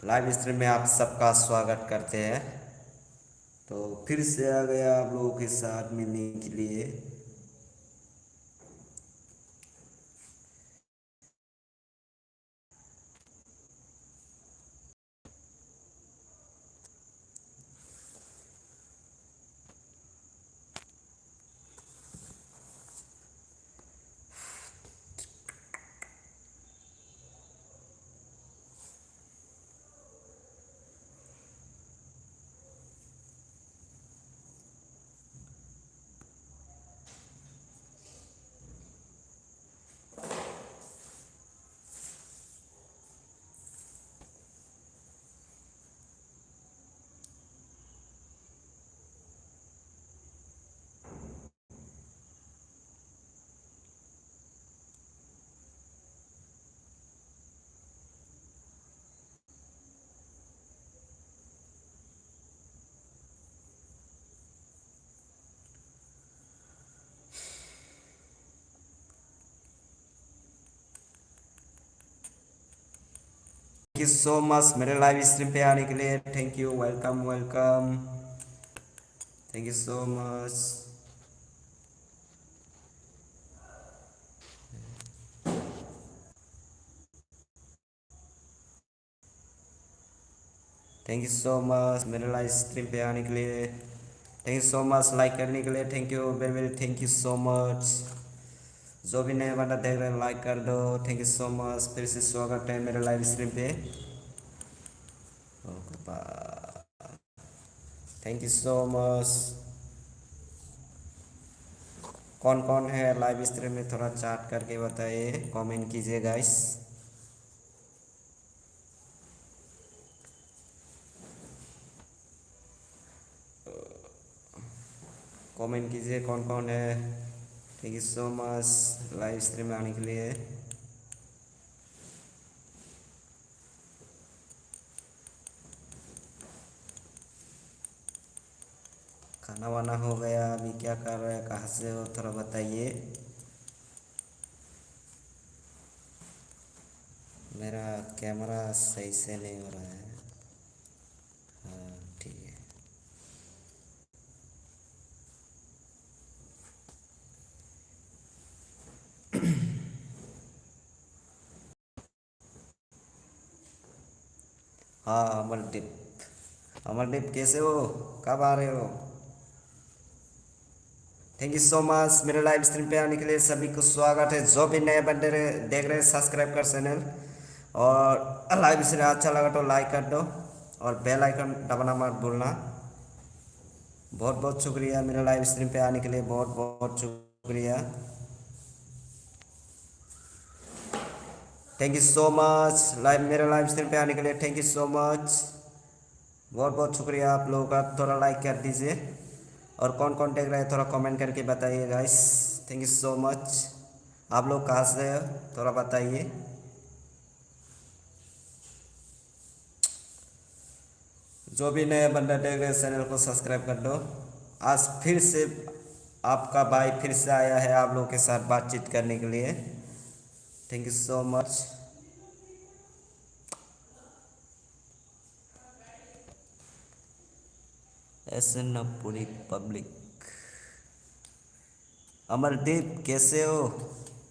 Live stream में आप सबका स्वागत करते हैं। तो फिर से आ गया आप लोगों के साथ मिलने के लिए। थैंक यू सो मच मेरे लाइव स्ट्रीम पे आने के लिए। Thank you, welcome welcome. Thank you so much. Thank you so much मेरे लाइव स्ट्रीम पे आने के लिए। Thank you so much like करने के लिए। Thank you very very, thank you so much. जो भी नया बंदा देख रहे हैं लाइक कर दो। Thank you so much. फिर से स्वागत है मेरे लाइव स्ट्रीम पे। Thank you so much. कौन कौन है लाइव स्ट्रीम में थोड़ा चैट करके बताइए, कमेंट कीजिए गाइस। कमेंट कीजिए कौन कौन है। Thank you so much live stream में आने के लिए। खाना वाना हो गया? अभी क्या कर रहे हैं, कहाँ से हो, थोड़ा बताइए। मेरा कैमरा सही से नहीं हो रहा है। हाँ ठीक है। हाँ अमरदीप, अमरदीप कैसे हो, कब आ रहे हो? थैंक यू सो मच मेरे लाइव स्ट्रीम पे आने के लिए। सभी को स्वागत है। जो भी नए बंदे देख रहे हैं सब्सक्राइब कर चैनल, और लाइव स्ट्रीम अच्छा लगा तो लाइक कर दो, और बेल आइकन दबाना मत भूलना। बहुत बहुत शुक्रिया मेरे लाइव स्ट्रीम पे आने के लिए, बहुत बहुत शुक्रिया। थैंक यू सो मच मेरे लाइव स्ट्रीम पे आने के लिए। थैंक यू सो मच, बहुत बहुत शुक्रिया आप लोगों का। थोड़ा लाइक कर दीजिए, और कौन कौन देख रहे हैं थोड़ा कमेंट करके बताइए guys. Thank you so much. आप लोग कहाँ से हो थोड़ा बताइए। जो भी नए बंदा देख रहे हैं चैनल को सब्सक्राइब कर दो। आज फिर से आपका भाई फिर से आया है आप लोगों के साथ बातचीत करने के लिए। Thank you so much. ऐसे न पूरी पब्लिक। अमरदीप कैसे हो,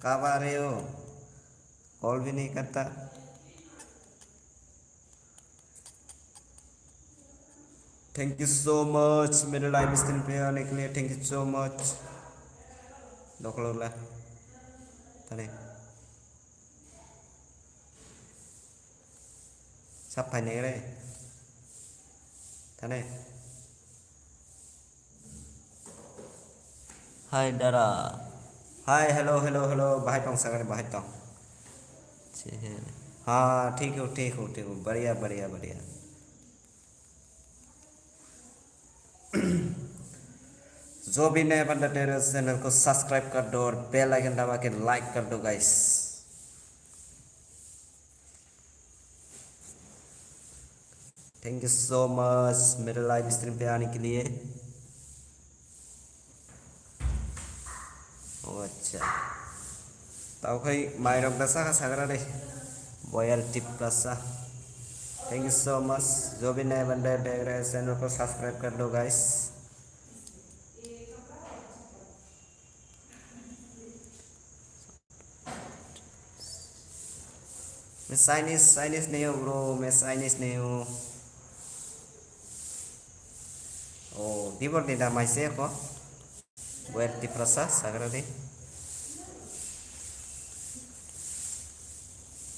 कब आ रहे हो, कॉल भी नहीं करता। थैंक यू सो मच मेरे लाइव स्ट्रीम पे आने के लिए। Thank you so much. दोकलोला tadi sắp phải này đây thế này। Hi डरा, हाय हेलो हेलो हेलो भाई टोंग सगरे भाई टोंग। हाँ ठीक हो ठीक हो ठीक हो, बढ़िया बढ़िया बढ़िया। जो भी नए बंदा तेरे चैनल को सब्सक्राइब कर दो, और बेल आइकन दबा के लाइक कर दो guys. Thank you so much मेरे लाइव स्ट्रीम पे आने के लिए। ओ अच्छा, ताऊ भाई माइरक दसा का सागरा दे बॉयल टिप दसा। Thank you so much. जो भी नए बंदे देख रहे हैं चैनल को सब्सक्राइब कर दो गाइस। मैं चाइनीज चाइनीज नहीं हूँ ब्रो, मैं चाइनीज नहीं हूँ। Oh, di bawah tidak masih kok. Buat di proses agar di.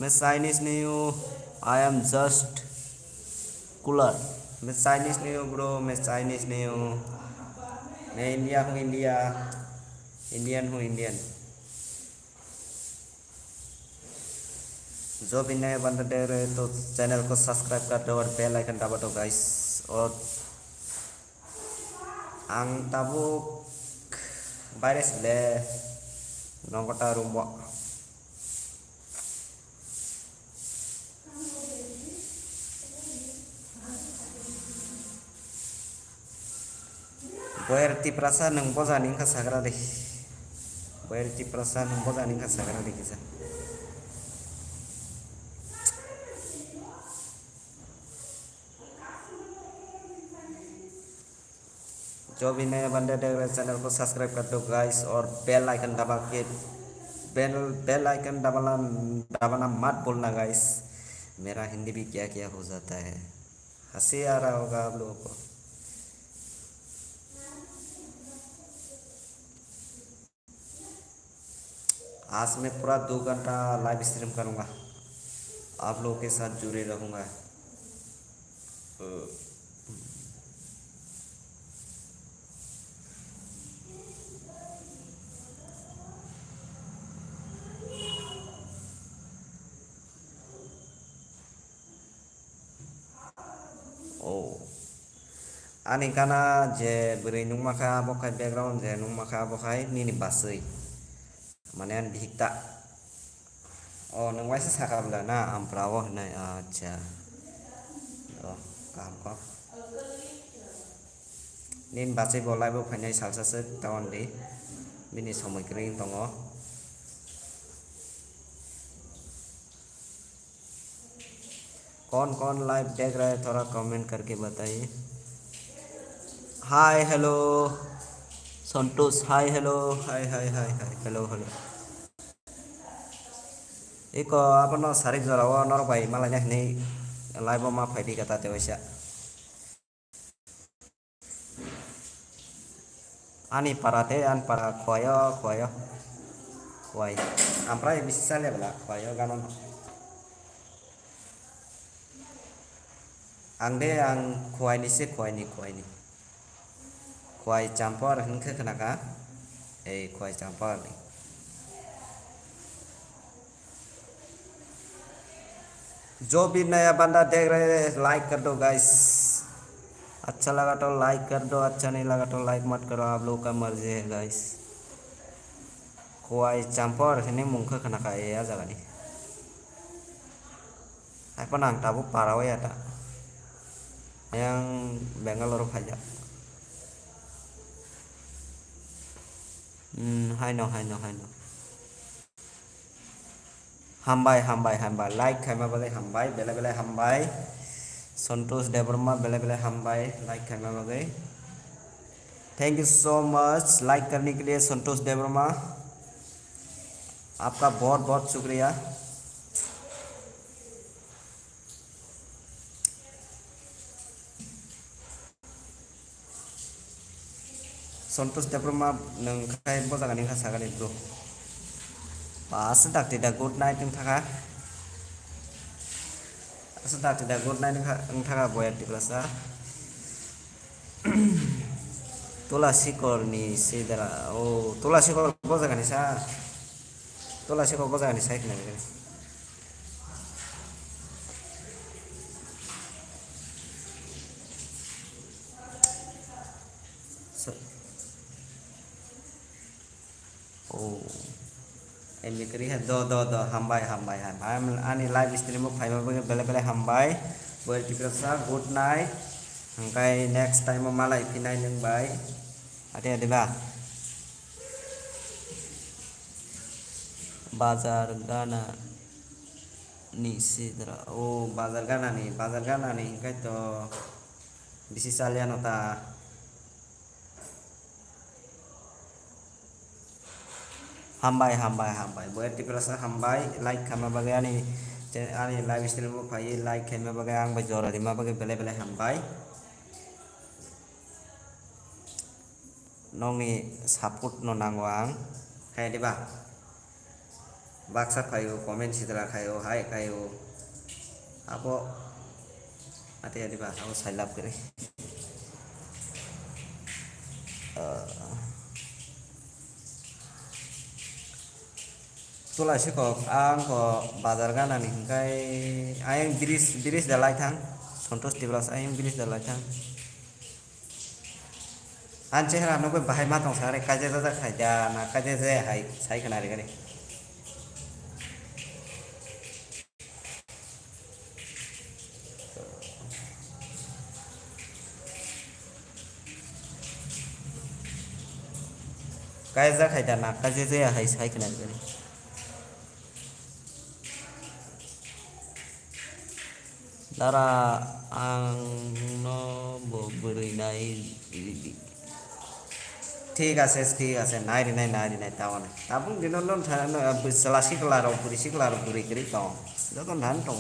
मैं चाइनीज नहीं हूँ। I am just cooler. मैं चाइनीज नहीं हूँ ब्रो, मैं चाइनीज नहीं हूँ। मैं इंडिया हूँ, इंडिया। इंडियन हूँ, इंडियन। जो भी नए बंदे देख रहे तो चैनल को सब्सक्राइब कर दो और बेल आइकन दबा दो गाइस। और आं tabuk baris le nongkota rumbo. Boerti prasa nang boza ning ka sagra de. Boerti prasa nang boza ning ka sagra de kisa. जो भी नए बंदे देख रहे चैनल को सब्सक्राइब कर दो गाइस और बेल आइकन दबा के बेल बेल आइकन दबाना दबाना मत बोलना गाइस। मेरा हिंदी भी क्या क्या हो जाता है। हंसी आ रहा होगा आप लोगों को। आज मैं पूरा 2 घंटा लाइव स्ट्रीम करूँगा, आप लोगों के साथ जुड़े रहूँगा। Oh, ani kana je beri nung maka bokai background je nung maka bokai nini basui. Manean bihikta. Oh, nung waisa sakabla na amprawo na aja. Oh, kam kok. Nin basui bolai bo phanyai salsa se tawon di. Bini somoi kering tongo. कौन live देख रहा है थोड़ा comment करके बताइए। Hi hello Santosh, hi hello, hi hi hi hi hello hello. Iko apa no sarik zorawa nor bai malanya ni live ma faidi kata te wasa. Ani parate an para koyo koyo. Koi. Amprai bisa le bala koyo ganon. Angde ang koi ni se koi ni koi ni. Koi campur hingke kenaka. Koi campur ni. जो भी नया बंदा देख रहे हैं like कर दो guys. अच्छा लगा तो लाइक कर दो, अच्छा नहीं लगा तो लाइक मत करो, आप लोगों का मर्जी है गाइस। कोई campur ini mungkin kena kayak aja kali. Apa nang tabu parawai ada yang Bangalore aja. Hai no. Hambai like kaima bale hambai bele hambai. Santosh Devarma bele hambai like kaima bale. Thank you so much like करने के लिए संतोष देवर्मा, आपका बहुत बहुत शुक्रिया। संतोष Debbarma नोंखाय बजागानि खासागानि bro पास दाक्ति दा good night नोंथाङा आसा दाक्ति दा गुड नाइट नोंथाङा बया दिग्लासा तुलासिकरनि सिदरा ओ तुलासिकर बजागानि सा तुलासिकर बजागानि सा इखने oh ini kiri do hambai ani live stream of five bele hambai buat dikerasa good night angkai next time malah ipinai neng bai ada ba bazar Ghana ni sidra oh bazar gana nih kai to bisi salian ota hambai buat di perasa hambai like kama bagai ani live stream mo pai like kama bagai ang bajora di ma bagai bele hambai nongi saput no nangwang hai di ba baksa kayu komen sidra kayu hai kayu apa ati di ba aku silap kiri Tula sih kok ang kok bazar gana nih kai ayang biris dalai thang sontos di belas ayang biris dalai thang anche hara no bahai matong sare kaje da khai da na kaje je hai sai kana re gare kaje za khai da na kaje je hai sai kana re gare dara ang no beri nai ঠিক আছে নাই তাও না আপন দিনন সালাসি কলার পুরি করি তাও যখন ধান তো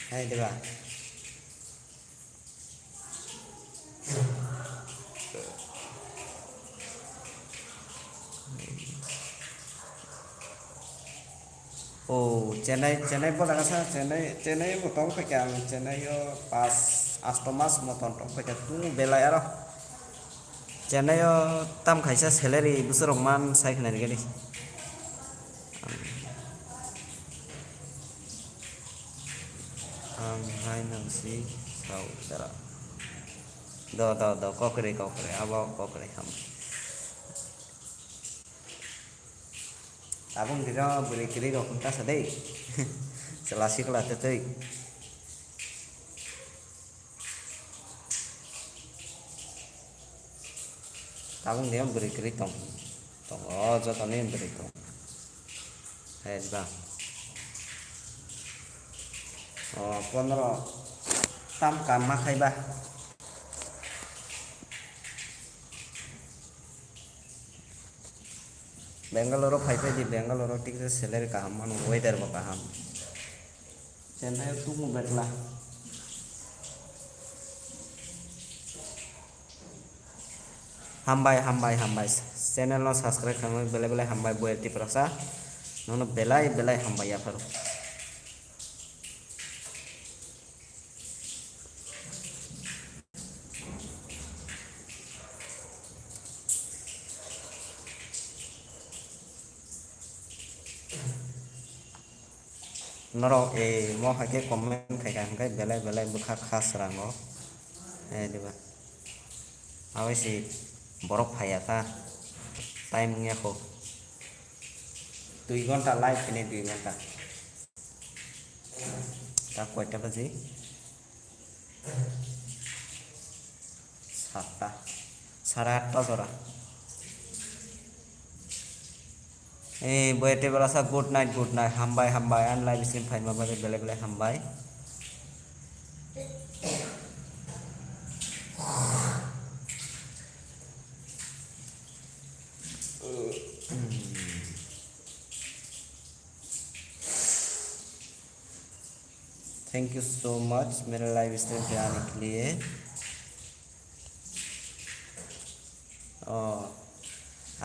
হ্যাঁ দেবা oh Chennai po lang sa Chennai mo tong pa kang Chennai yo pas astomas mo tong pa kang tu belai aro Chennai yo tam khaisa salary busur man sai khna ri gani hai nang si sau dara do kokre abo kokre ham abang dira beri kiri do kunta sadai selasi kala tetei abang dia beri kiri tong oh jatane beri tong hai ba oh 15 tam kam ma khai ba Bangalore five G Bangalore ठीक से salary का हम weather बका हम चेन्नई तू मु बैठला हमबाई channel no subscribe खालाम बेले हमबाई बोयती प्रसा नो बेलाय हमबाई या furrow noro mo hake comment khai kai belai bukha khas rango diba awasi borok phaya ta time nge ko 2 ঘন্টা live ini 2 ঘন্টা ta koita baje 7টা 8:30 jora boyate berasa good night hambai an live stream fine ma bele hambai thank you so much मेरे live stream पे आने के लिए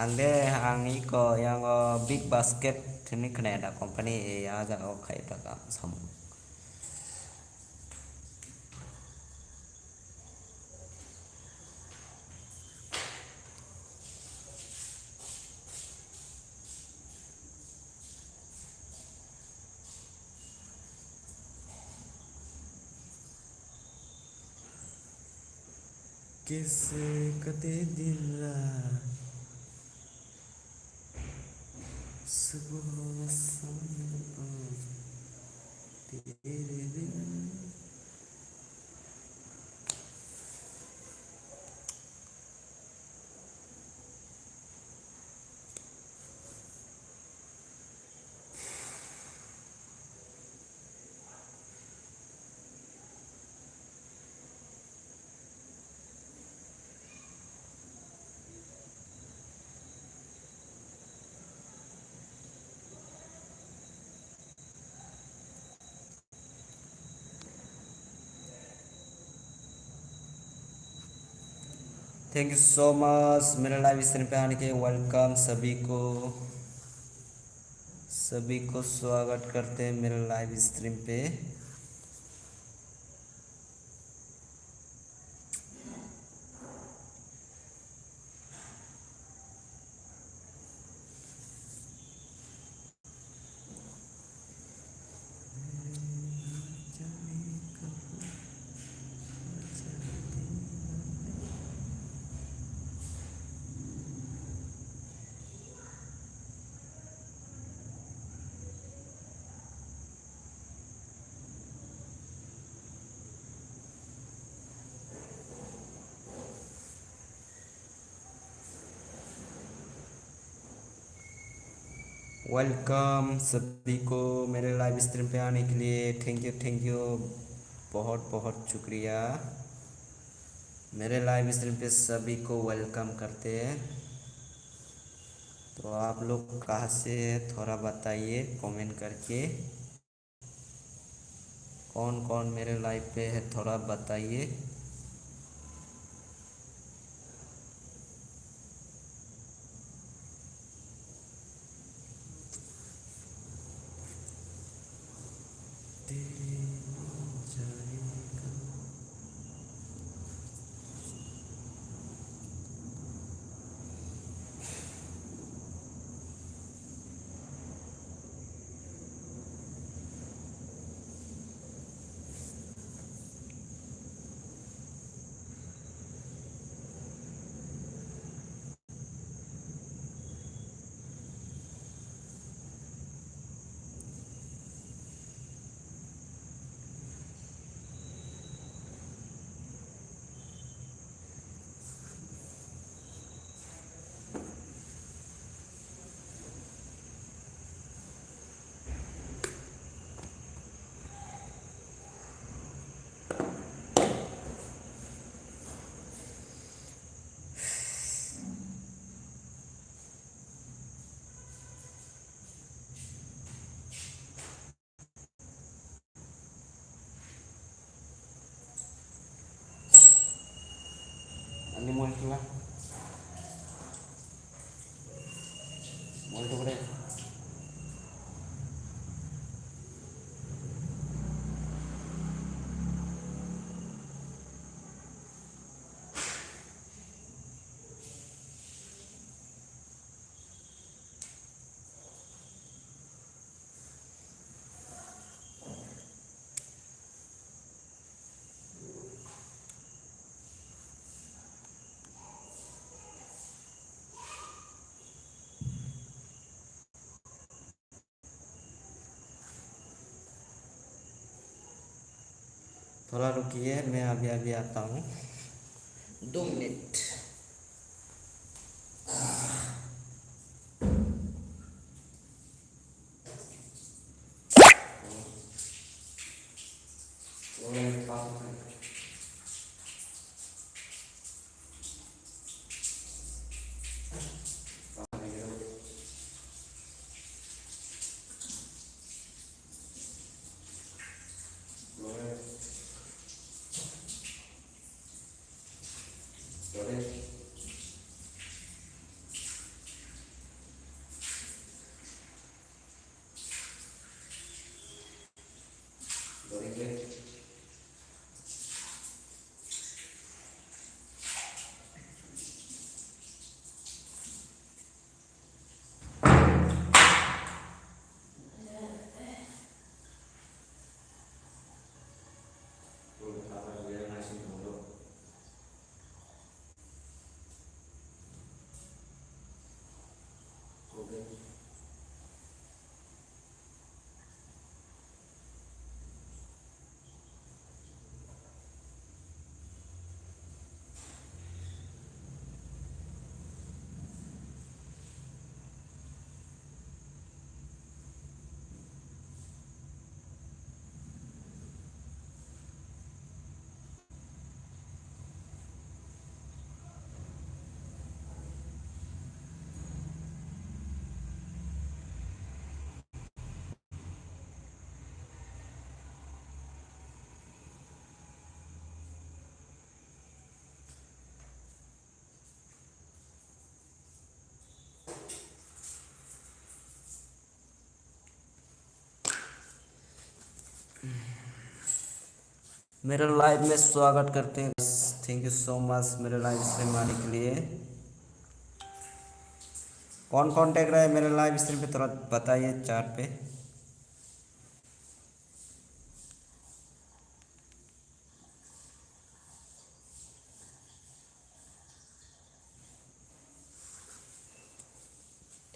ande hangi ko yang big basket ini kena ada company ya jaga kayak daga sam किसे कते दिन रात सुबह शाम तेरे बिन थैंक यू सो मच मेरे लाइव स्ट्रीम पे आने के वेलकम सभी को स्वागत करते हैं मेरे लाइव स्ट्रीम पे। वेलकम सभी को मेरे लाइव स्ट्रीम पे आने के लिए थैंक यू बहुत बहुत शुक्रिया। मेरे लाइव स्ट्रीम पे सभी को वेलकम करते हैं। तो आप लोग कहाँ से हैं थोड़ा बताइए कमेंट करके। कौन कौन मेरे लाइव पे है थोड़ा बताइए। Ini muncul lah, muncul deh. थोड़ा रुकिए मैं अभी अभी आता हूँ 2 मिनट। मेरे लाइव में स्वागत करते हैं। थैंक यू सो मच मेरे लाइव स्ट्रीम आने के लिए। कौन कौन देख रहा है मेरे लाइव स्ट्रीम पे थोड़ा बताइए चैट पे।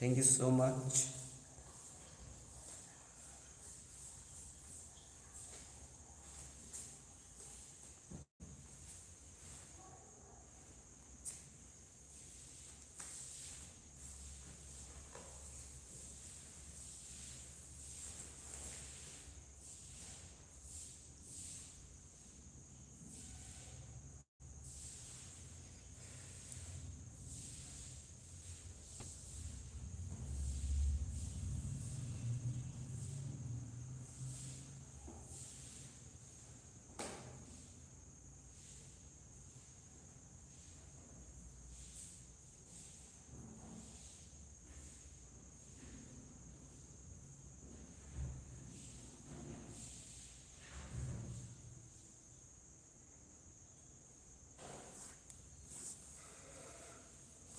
Thank you so much.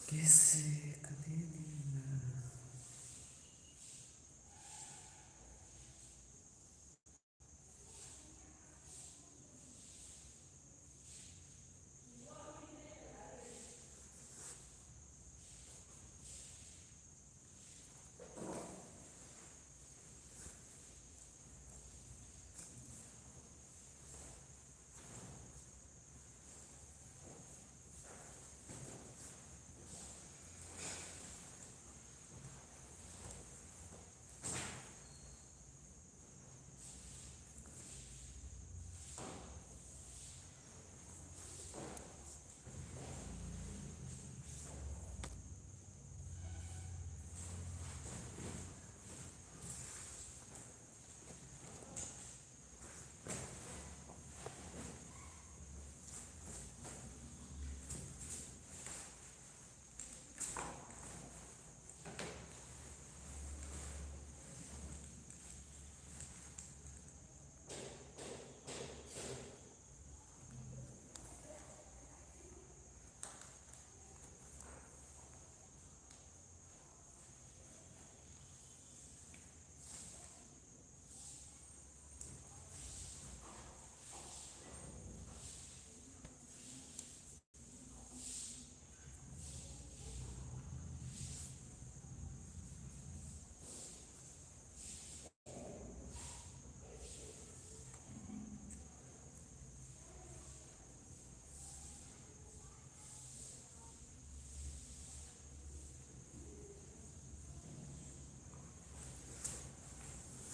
किसी कभी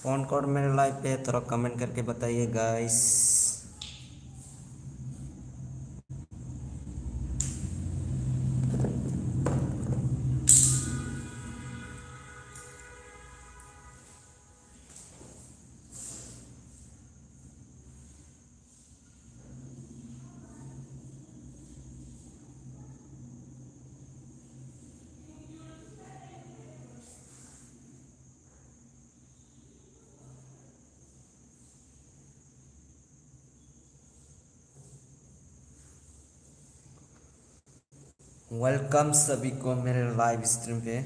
कौन कौन मेरे लाइव पे थोड़ा कमेंट करके बताइए गाइस। वेलकम सभी को मेरे लाइव स्ट्रीम पे।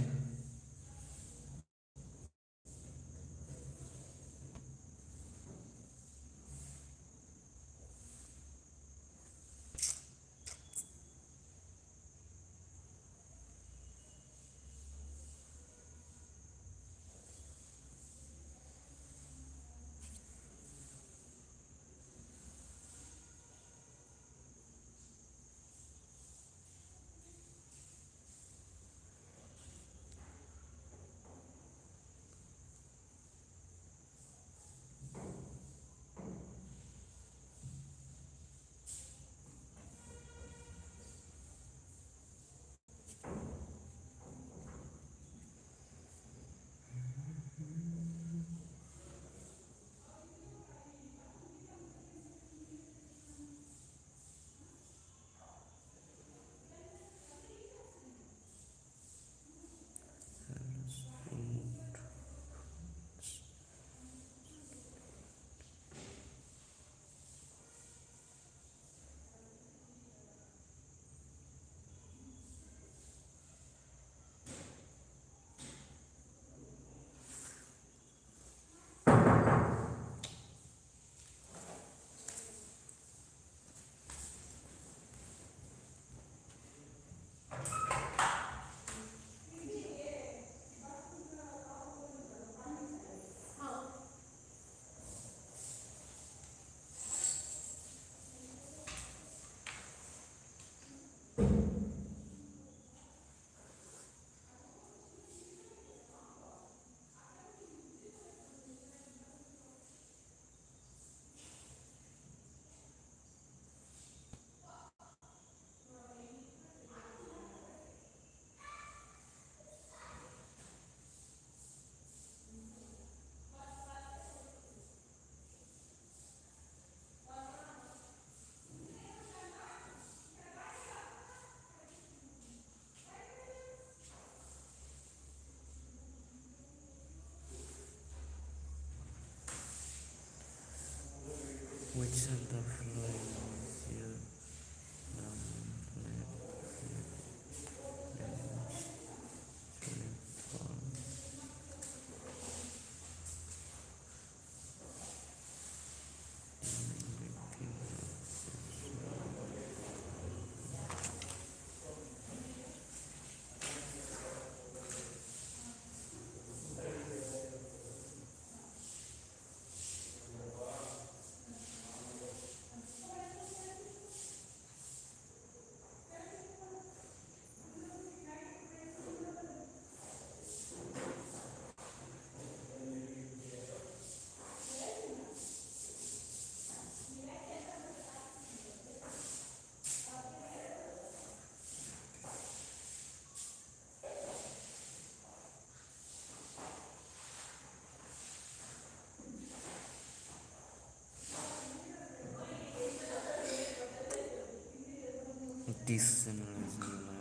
Decentralized